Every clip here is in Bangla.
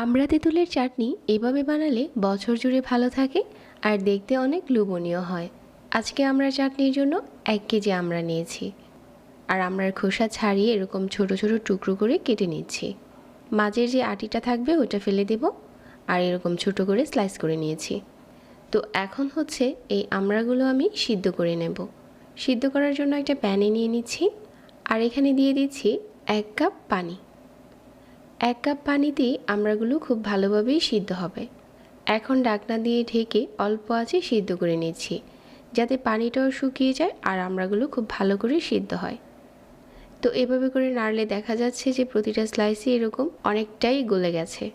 আমড়া তেঁতুলের চাটনি এভাবে বানালে বছর জুড়ে ভালো থাকে আর দেখতে অনেক লোভনীয় হয়। আজকে আমরা চাটনির জন্য 1 কেজি আমড়া নিয়েছি আর আমড়ার খোসা ছাড়িয়ে এরকম ছোট ছোট টুকরো করে কেটে নিচ্ছি। মাঝের যে আটিটা থাকবে ওটা ফেলে দেব আর এরকম ছোট করে স্লাইস করে নিয়েছি। তো এখন হচ্ছে এই আমড়াগুলো আমি সিদ্ধ করে নেব। সিদ্ধ করার জন্য একটা প্যানে নিয়ে নিচ্ছি আর এখানে দিয়ে দিচ্ছি 1 কাপ পানি। 1 কাপ পানিতেই আমড়াগুলো খুব ভালোভাবেই সিদ্ধ হবে। এখন ঢাকনা দিয়ে ঢেকে অল্প আঁচে সিদ্ধ করে নিচ্ছি, যাতে পানিটাও শুকিয়ে যায় আর আমড়াগুলো খুব ভালো করে সিদ্ধ হয়। তো এভাবে করে নাড়লে দেখা যাচ্ছে যে প্রতিটা স্লাইসই এরকম অনেকটাই গলে গেছে।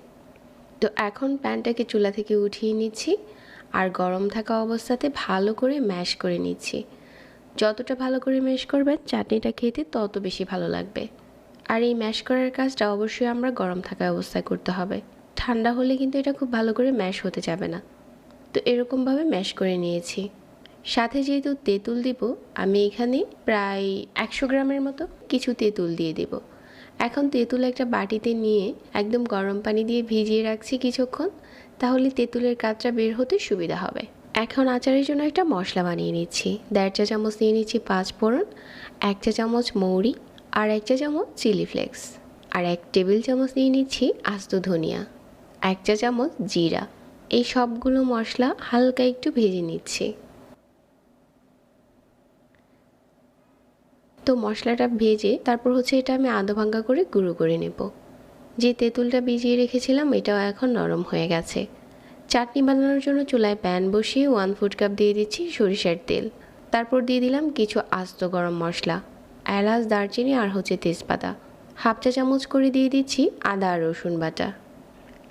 তো এখন প্যানটাকে চুলা থেকে উঠিয়ে নিচ্ছি আর গরম থাকা অবস্থাতে ভালো করে ম্যাশ করে নিচ্ছি। যতটা ভালো করে ম্যাশ করবেন চাটনিটা খেতে তত বেশি ভালো লাগবে। আর এই ম্যাশ করার কাজটা অবশ্যই আমরা গরম থাকা অবস্থায় করতে হবে, ঠান্ডা হলে কিন্তু এটা খুব ভালো করে ম্যাশ হতে যাবে না। তো এরকমভাবে ম্যাশ করে নিয়েছি। সাথে যেহেতু তেঁতুল দিব, আমি এখানে প্রায় 100 গ্রামের মতো কিছু তেঁতুল দিয়ে দেব। এখন তেঁতুল একটা বাটিতে নিয়ে একদম গরম পানি দিয়ে ভিজিয়ে রাখছি কিছুক্ষণ, তাহলে তেঁতুলের কাজটা বের হতে সুবিধা হবে। এখন আচারের জন্য একটা মশলা বানিয়ে নিচ্ছি। 1.5 চা চামচ নিয়ে নিচ্ছি 5 ফোড়ন, 1 চা চামচ মৌরি আর 1 চা চামচ চিলি ফ্লেক্স আর 1 টেবিল চামচ নিয়ে নিচ্ছি আস্ত ধনিয়া, 1 চা চামচ জিরা। এই সবগুলো মশলা হালকা একটু ভেজে নিচ্ছি। তো মশলাটা ভেজে তারপর হচ্ছে এটা আমি আধা ভাঙ্গা করে গুঁড়ো করে নেব। যে তেঁতুলটা ভিজিয়ে রেখেছিলাম এটাও এখন নরম হয়ে গেছে। চাটনি বানানোর জন্য চুলায় প্যান বসিয়ে 1/4 কাপ দিয়ে দিচ্ছি সরিষার তেল। তারপর দিয়ে দিলাম কিছু আস্ত গরম মশলা, এলাচ, দারচিনি আর হচ্ছে তেজপাতা। 1/2 চা চামচ করে দিয়ে দিচ্ছি আদা আর রসুন বাটা।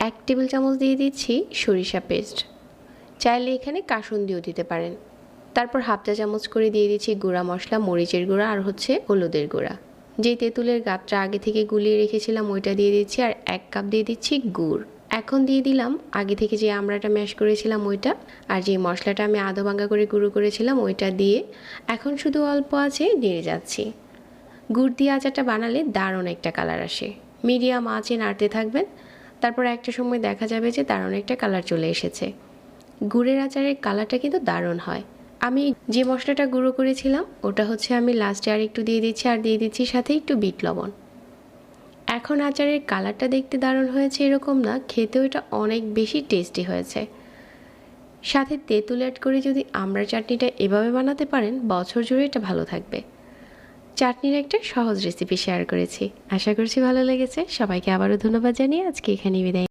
1 টেবিল চামচ দিয়ে দিচ্ছি সরিষা পেস্ট, চাইলে এখানে কাসুন্দিও দিতে পারেন। তারপর 1/2 চা চামচ করে দিয়ে দিচ্ছি গুঁড়া মশলা, মরিচের গুঁড়া আর হচ্ছে হলুদের গুঁড়া। যেই তেঁতুলের গাঁটটা আগে থেকে গুলিয়ে রেখেছিলাম ওইটা দিয়ে দিচ্ছি আর 1 কাপ দিয়ে দিচ্ছি গুড়। এখন দিয়ে দিলাম আগে থেকে যে আমড়াটা ম্যাশ করেছিলাম ওইটা আর যে মশলাটা আমি আধা ভাঙ্গা করে গুঁড়ো করেছিলাম ওইটা দিয়ে এখন শুধু অল্প আছে নেড়ে যাচ্ছি। গুড় দিয়ে আচারটা বানালে দারুণ একটা কালার আসে। মিডিয়াম আঁচে নাড়তে থাকবেন, তারপর একটা সময় দেখা যাবে যে দারুণ একটা কালার চলে এসেছে। গুড়ের আচারের কালারটা কিন্তু দারুণ হয়। আমি যে মশলাটা গুঁড়ো করেছিলাম ওটা হচ্ছে আমি লাস্টে আর একটু দিয়ে দিচ্ছি আর দিয়ে দিচ্ছি সাথে একটু বিট লবণ। এখন আচারের কালারটা দেখতে দারুণ হয়েছে এরকম না, খেতেও এটা অনেক বেশি টেস্টি হয়েছে। সাথে তেঁতুল অ্যাড করে যদি আমড়া চাটনিটা এভাবে বানাতে পারেন বছর জুড়ে এটা ভালো থাকবে। চাটনির একটা সহজ রেসিপি শেয়ার করেছি, আশা করছি ভালো লেগেছে। সবাইকে আবারও ধন্যবাদ জানিয়ে আজকে এখানেই বিদায়।